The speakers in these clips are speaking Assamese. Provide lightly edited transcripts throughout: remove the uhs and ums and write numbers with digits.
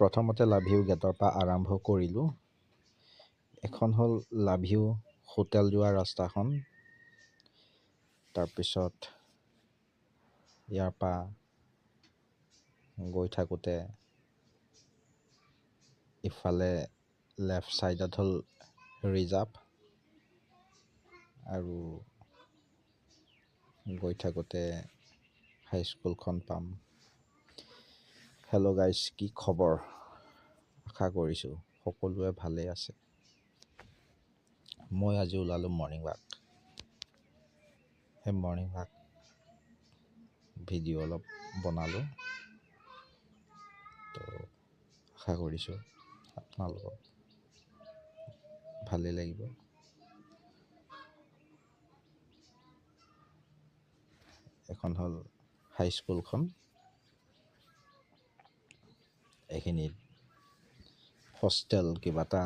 প্ৰথমতে লাভিউ গেটৰ পৰা আৰম্ভ কৰিলোঁ। এখন হ'ল লাভিউ হোটেল যোৱা ৰাস্তাখন। তাৰপিছত ইয়াৰ পৰা গৈ থাকোঁতে ইফালে লেফ্ট ছাইডত হ'ল ৰিজাৰ্ভ, আৰু গৈ থাকোঁতে হাইস্কুলখন পাম। হেল্ল' গাইজ, কি খবৰ? আশা কৰিছোঁ সকলোৱে ভালেই আছে। মই আজি ওলালোঁ মৰ্ণিং ৱাক। সেই মৰ্ণিং ৱাক ভিডিঅ' অলপ বনালোঁ, তো আশা কৰিছোঁ আপোনালোকক ভালেই লাগিব। এখন হ'ল হাইস্কুলখন, এইখিনিত হোষ্টেল কিবা এটা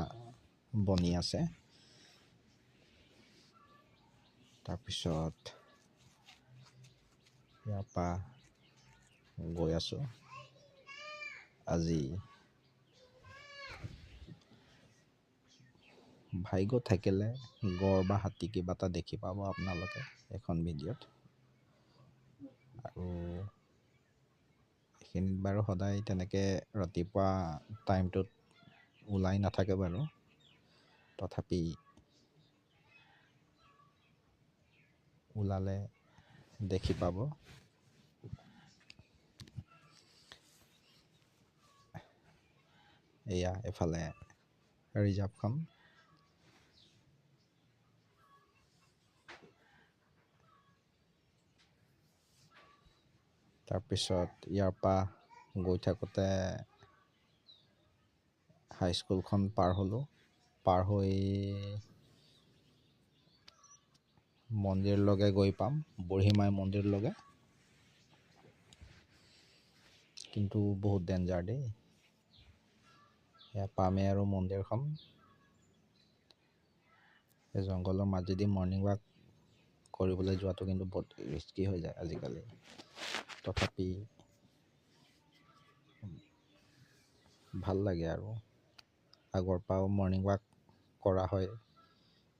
বনি আছে। তাৰপিছত ইয়াৰ পৰা গৈ আছোঁ। আজি ভাগ্য থাকিলে গড় বা হাতী কিবা এটা দেখি পাব আপোনালোকে এখন ভিডিঅ'ত। আৰু এইখিনিত বাৰু সদায় তেনেকৈ ৰাতিপুৱা টাইমটোত ওলাই নাথাকে বাৰু, তথাপি ওলালে দেখি পাব। এয়া এফালে ৰিজাৰ্ভখন। তাৰপিছত ইয়াৰ পৰা গৈ থাকোঁতে হাইস্কুলখন পাৰ হ'লোঁ। পাৰ হৈ মন্দিৰলৈকে গৈ পাম, বুঢ়ীমাই মন্দিৰলৈকে। কিন্তু বহুত ডেঞ্জাৰ দেই। এয়া পামেই আৰু মন্দিৰখন। এই জংঘলৰ মাজেদি মৰ্ণিং ৱাক কৰিবলৈ যোৱাটো কিন্তু বহুত ৰিস্কি হৈ যায় আজিকালি। তথাপি ভাল লাগে আৰু। আগৰ পৰাও মৰ্ণিং ৱাক কৰা হয়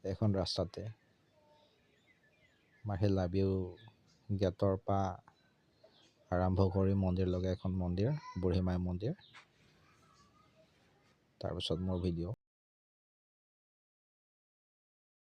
এইখন ৰাস্তাতে। আমাৰ সেই লাভিউ গেটৰ পৰা আৰম্ভ কৰি মন্দিৰলৈকে এখন মন্দিৰ, বুঢ়ীমাই মন্দিৰ। তাৰপিছত মোৰ ভিডিঅ'।